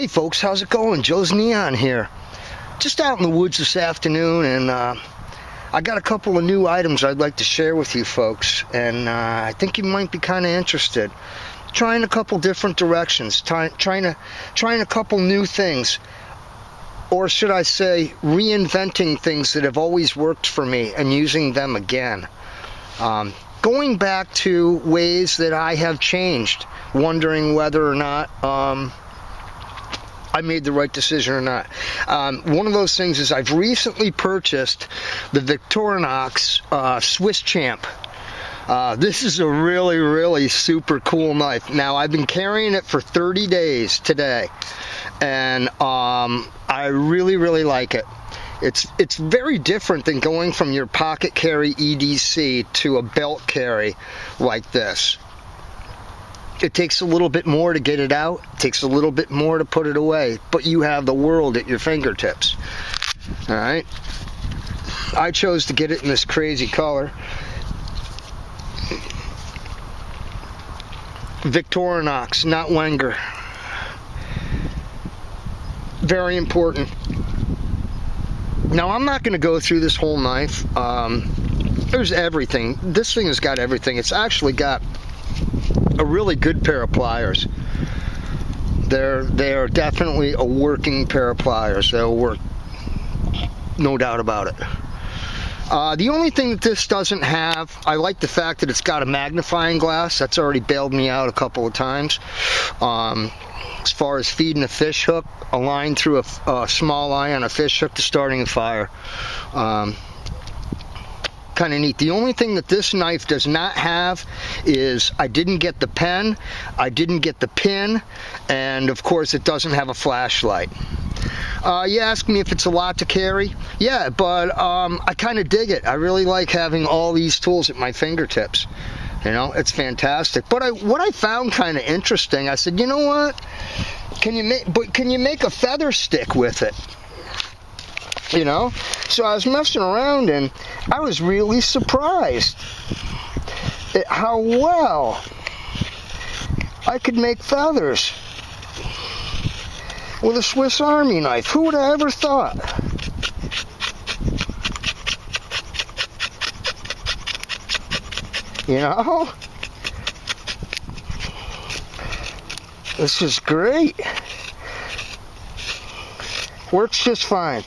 Hey folks, how's it going? Joe's Neon here. Just out in the woods this afternoon, and I got a couple of new items I'd like to share with you folks, and I think you might be kind of interested. Trying a couple different directions, trying a couple new things, or should I say reinventing things that have always worked for me and using them again. Going back to ways that I have changed, wondering whether or not I made the right decision or not. One of those things is I've recently purchased the Victorinox Swiss Champ. This is a really super cool knife. Now, I've been carrying it for 30 days today, and I really like it. It's very different than going from your pocket carry EDC to a belt carry like this. It takes a little bit more to get it out. It takes a little bit more to put it away, but you have the world at your fingertips. All right. I chose to get it in this crazy color. Victorinox, not Wenger. Very important. Now, I'm not going to go through this whole knife. There's everything. This thing has got everything. It's actually got a really good pair of pliers. They are definitely a working pair of pliers. They'll work, no doubt about it. The only thing that this doesn't have, I like the fact that it's got a magnifying glass. That's already bailed me out a couple of times. As far as feeding a fish hook, a line through a small eye on a fish hook to starting a fire. Kind of neat. The only thing that this knife does not have is I didn't get the pen, I didn't get the pin, and of course it doesn't have a flashlight. You ask me if it's a lot to carry. Yeah, but I kind of dig it. I really like having all these tools at my fingertips. You know, it's fantastic. But what I found kind of interesting, I said, you know what? Can you make a feather stick with it? You know? So I was messing around and I was really surprised at how well I could make feathers with a Swiss Army knife. Who would have ever thought? You know? This is great. Works just fine.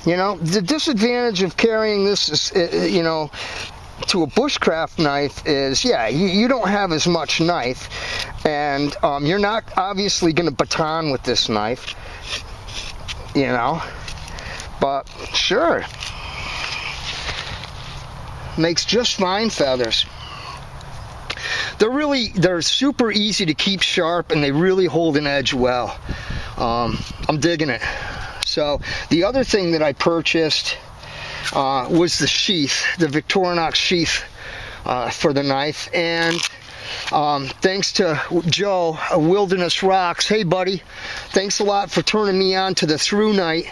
You know, the disadvantage of carrying this is, you know, to a bushcraft knife is, yeah, you don't have as much knife, and you're not obviously going to baton with this knife, you know, but sure, makes just fine feathers. They're super easy to keep sharp, and they really hold an edge well. I'm digging it. So the other thing that I purchased was the sheath, the Victorinox sheath for the knife, and thanks to Joe, Wilderness Rocks. Hey buddy, thanks a lot for turning me on to the ThruNite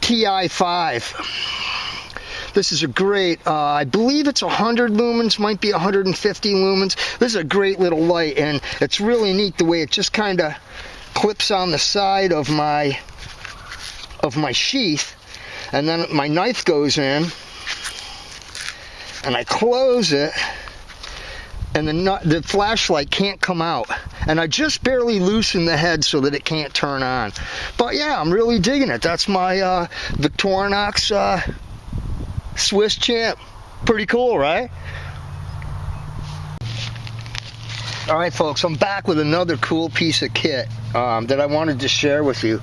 TI5. This is a great, I believe it's 100 lumens, might be 150 lumens. This is a great little light, and it's really neat the way it just kind of clips on the side of my sheath, and then my knife goes in, and I close it, and the flashlight can't come out, and I just barely loosen the head so that it can't turn on. But yeah, I'm really digging it. That's my Victorinox Swiss Champ. Pretty cool, right? Alright folks, I'm back with another cool piece of kit that I wanted to share with you.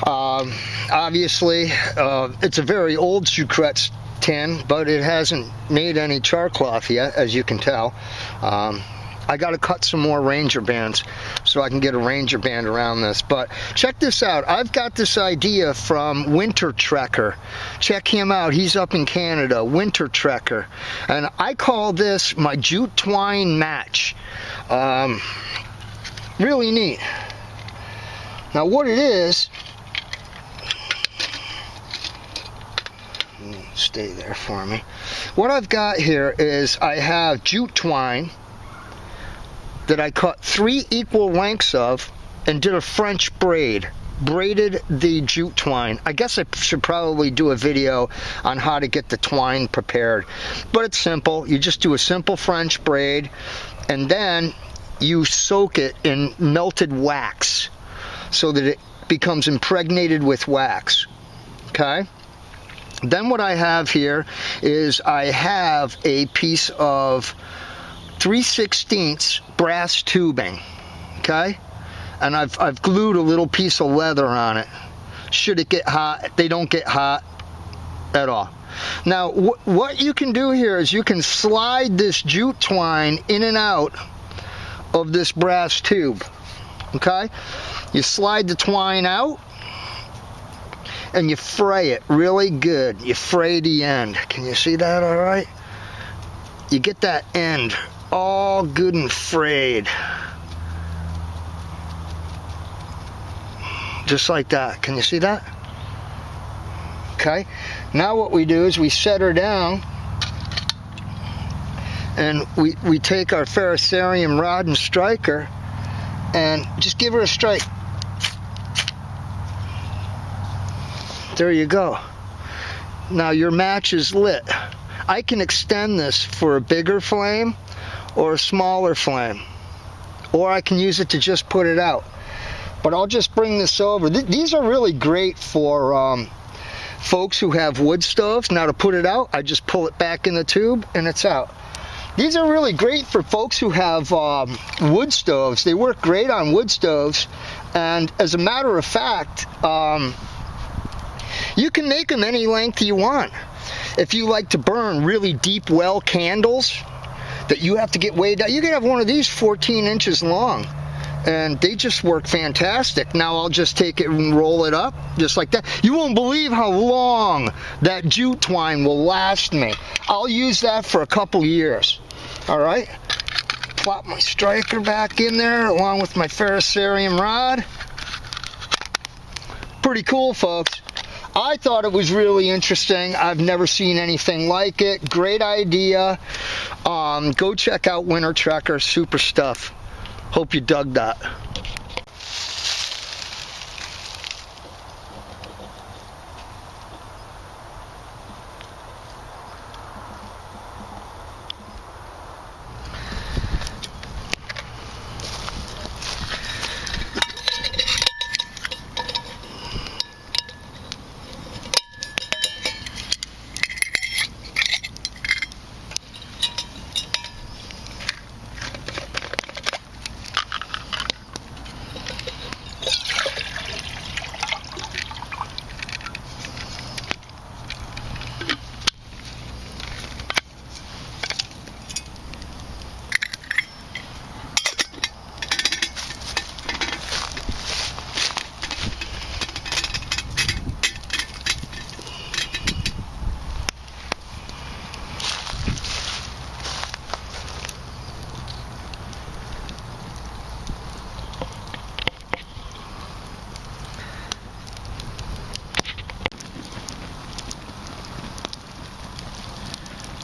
Obviously, it's a very old Sucrets tin, but it hasn't made any char cloth yet, as you can tell. I got to cut some more Ranger bands so I can get a Ranger band around this. But check this out. I've got this idea from Winter Trekker. Check him out. He's up in Canada, Winter Trekker. And I call this my jute twine match. Really neat. Now what it is, stay there for me. What I've got here is I have jute twine that I cut 3 equal lengths of and did a French braid. Braided the jute twine. I guess I should probably do a video on how to get the twine prepared, but it's simple. You just do a simple French braid, and then you soak it in melted wax so that it becomes impregnated with wax. Okay? Then what I have here is I have a piece of 3/16 brass tubing. Okay? And I've glued a little piece of leather on it. Should it get hot? They don't get hot at all. Now, what you can do here is you can slide this jute twine in and out of this brass tube. Okay? You slide the twine out, and you fray it really good. You fray the end. Can you see that all right? You get that end all good and frayed. Just like that. Can you see that? Okay. Now what we do is we set her down, and we take our ferrocerium rod and striker and just give her a strike. There you go. Now your match is lit. I can extend this for a bigger flame or a smaller flame, or I can use it to just put it out. But I'll just bring this over. These are really great for folks who have wood stoves. Now to put it out, I just pull it back in the tube and it's out. These are really great for folks who have wood stoves. They work great on wood stoves. And as a matter of fact, you can make them any length you want. If you like to burn really deep well candles that you have to get way down, you can have one of these 14 inches long. And they just work fantastic. Now I'll just take it and roll it up just like that. You won't believe how long that jute twine will last me. I'll use that for a couple years. All right, plop my striker back in there along with my ferrocerium rod. Pretty cool, folks. I thought it was really interesting. I've never seen anything like it. Great idea. Go check out Winter Trekker. Super stuff. Hope you dug that.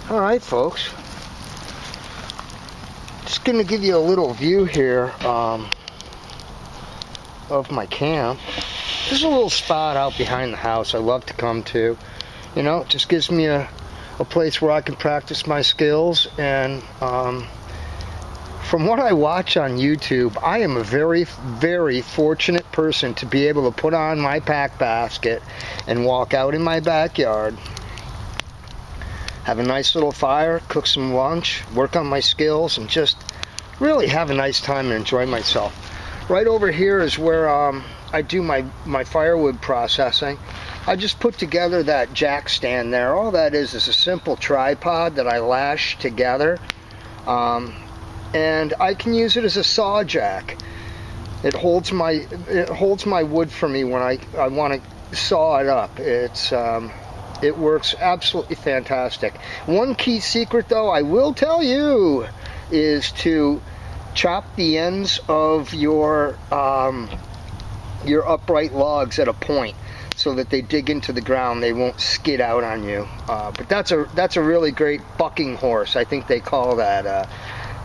All right, folks. Just going to give you a little view here of my camp. There's a little spot out behind the house I love to come to. You know, it just gives me a place where I can practice my skills. And from what I watch on YouTube, I am a very, very fortunate person to be able to put on my pack basket and walk out in my backyard, have a nice little fire, cook some lunch, work on my skills, and just really have a nice time and enjoy myself. Right over here is where I do my firewood processing. I just put together that jack stand there. All that is a simple tripod that I lash together, and I can use it as a saw jack. It holds my wood for me when I want to saw it up. It works absolutely fantastic. One key secret, though, I will tell you, is to chop the ends of your upright logs at a point so that they dig into the ground. They won't skid out on you. But that's a really great bucking horse. I think they call that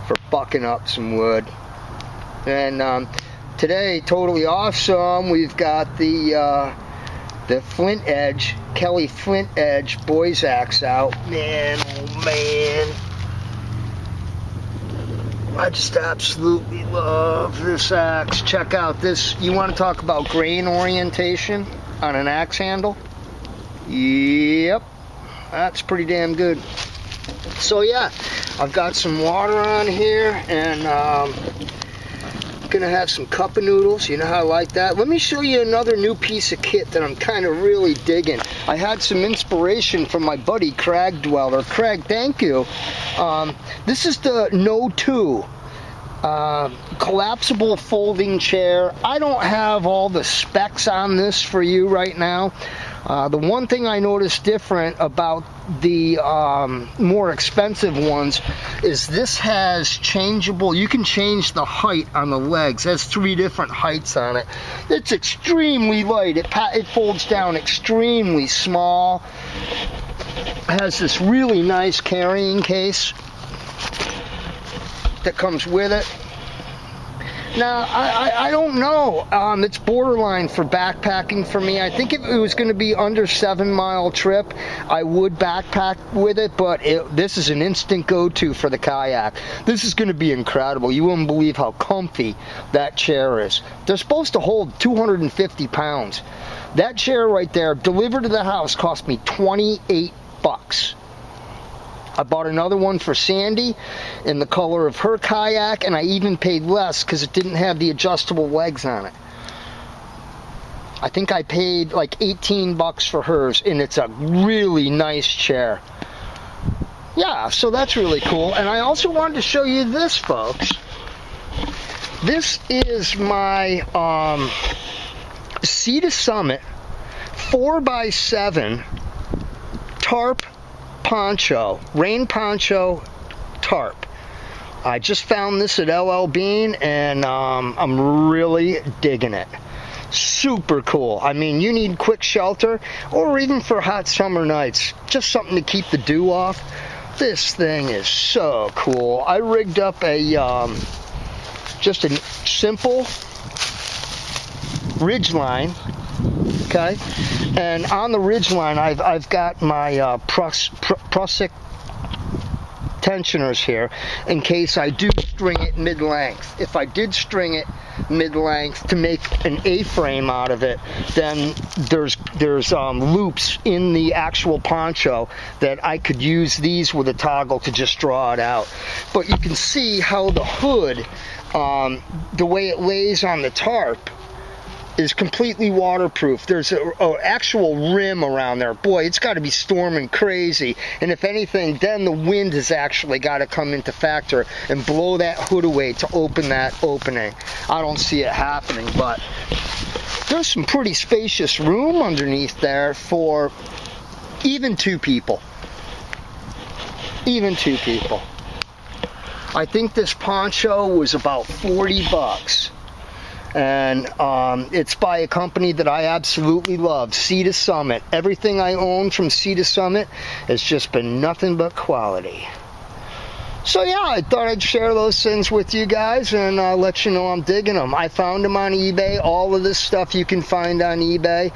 for bucking up some wood. And today, totally awesome. We've got the Flint Edge, Kelly Flint Edge Boys Axe out. Man, oh man. I just absolutely love this axe. Check out this. You want to talk about grain orientation on an axe handle? Yep, that's pretty damn good. So yeah, I've got some water on here, and gonna have some cup of noodles. You know how I like that. Let me show you another new piece of kit that I'm kind of really digging. I had some inspiration from my buddy Crag Dweller. Craig, thank you. This is the No 2 collapsible folding chair. I don't have all the specs on this for you right now. The one thing I noticed different about the more expensive ones is this has changeable, you can change the height on the legs. It has 3 different heights on it. It's extremely light. It folds down extremely small. It has this really nice carrying case that comes with it. Now, I don't know. It's borderline for backpacking for me. I think if it was going to be under 7-mile trip, I would backpack with it, but this is an instant go-to for the kayak. This is going to be incredible. You wouldn't believe how comfy that chair is. They're supposed to hold 250 pounds. That chair right there, delivered to the house, cost me 28 bucks. I bought another one for Sandy in the color of her kayak, and I even paid less because it didn't have the adjustable legs on it. I think I paid like 18 bucks for hers, and it's a really nice chair. Yeah, so that's really cool. And I also wanted to show you this, folks. This is my Sea to Summit 4x7 tarp poncho, rain poncho tarp. I just found this at LL Bean, and I'm really digging it. Super cool. I mean, you need quick shelter, or even for hot summer nights, just something to keep the dew off. This thing is so cool. I rigged up a just a simple ridgeline. Okay, and on the ridgeline, I've got my Prusik tensioners here in case I do string it mid-length. If I did string it mid-length to make an A-frame out of it, then there's loops in the actual poncho that I could use these with a toggle to just draw it out. But you can see how the hood, the way it lays on the tarp, is completely waterproof. There's an actual rim around there. Boy, it's got to be storming crazy. And if anything, then the wind has actually got to come into factor and blow that hood away to open that opening. I don't see it happening, but there's some pretty spacious room underneath there for even 2 people. Even 2 people. I think this poncho was about 40 bucks. And it's by a company that I absolutely love, Sea to Summit. Everything I own from Sea to Summit has just been nothing but quality. So yeah, I thought I'd share those things with you guys and let you know I'm digging them. I found them on eBay. All of this stuff you can find on eBay.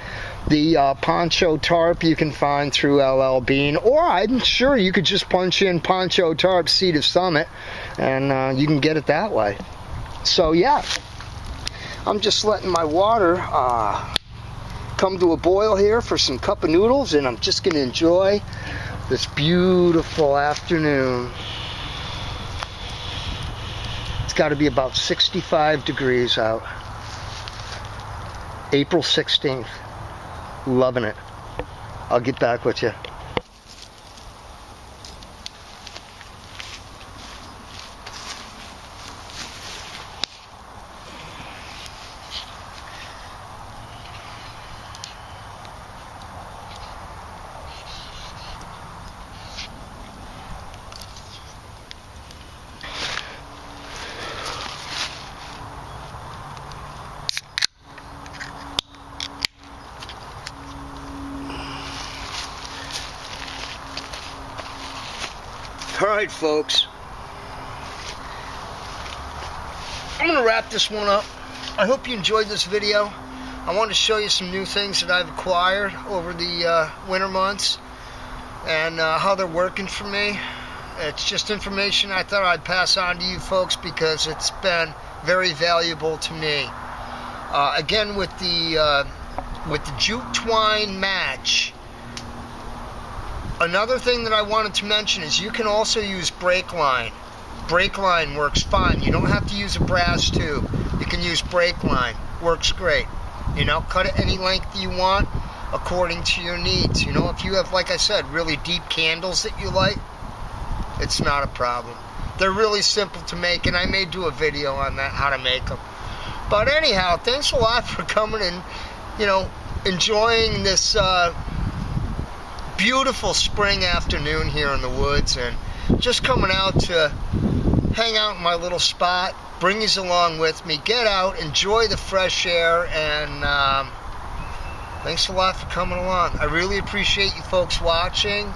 The poncho tarp you can find through LL Bean, or I'm sure you could just punch in poncho tarp Sea to Summit, and you can get it that way. So yeah. I'm just letting my water come to a boil here for some cup of noodles, and I'm just going to enjoy this beautiful afternoon. It's got to be about 65 degrees out. April 16th. Loving it. I'll get back with you. Alright folks, I'm going to wrap this one up. I hope you enjoyed this video. I wanted to show you some new things that I've acquired over the winter months and how they're working for me. It's just information I thought I'd pass on to you folks because it's been very valuable to me. Again, with the jute twine match, another thing that I wanted to mention is you can also use brake line. Brake line works fine. You don't have to use a brass tube. You can use brake line. Works great. You know, cut it any length you want according to your needs. You know, if you have, like I said, really deep candles that you like, it's not a problem. They're really simple to make, and I may do a video on that, how to make them. But anyhow, thanks a lot for coming and, you know, enjoying this beautiful spring afternoon here in the woods, and just coming out to hang out in my little spot, bring you along with me, get out, enjoy the fresh air, and thanks a lot for coming along. I really appreciate you folks watching.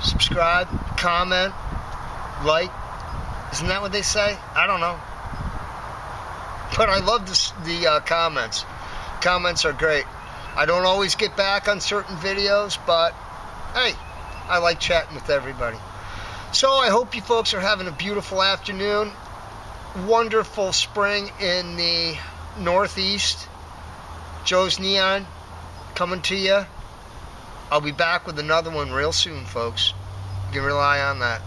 Subscribe, comment, like. Isn't that what they say? I don't know. But I love the comments. Comments are great. I don't always get back on certain videos, but hey, I like chatting with everybody. So I hope you folks are having a beautiful afternoon. Wonderful spring in the Northeast. Joe's Neon coming to you. I'll be back with another one real soon, folks. You can rely on that.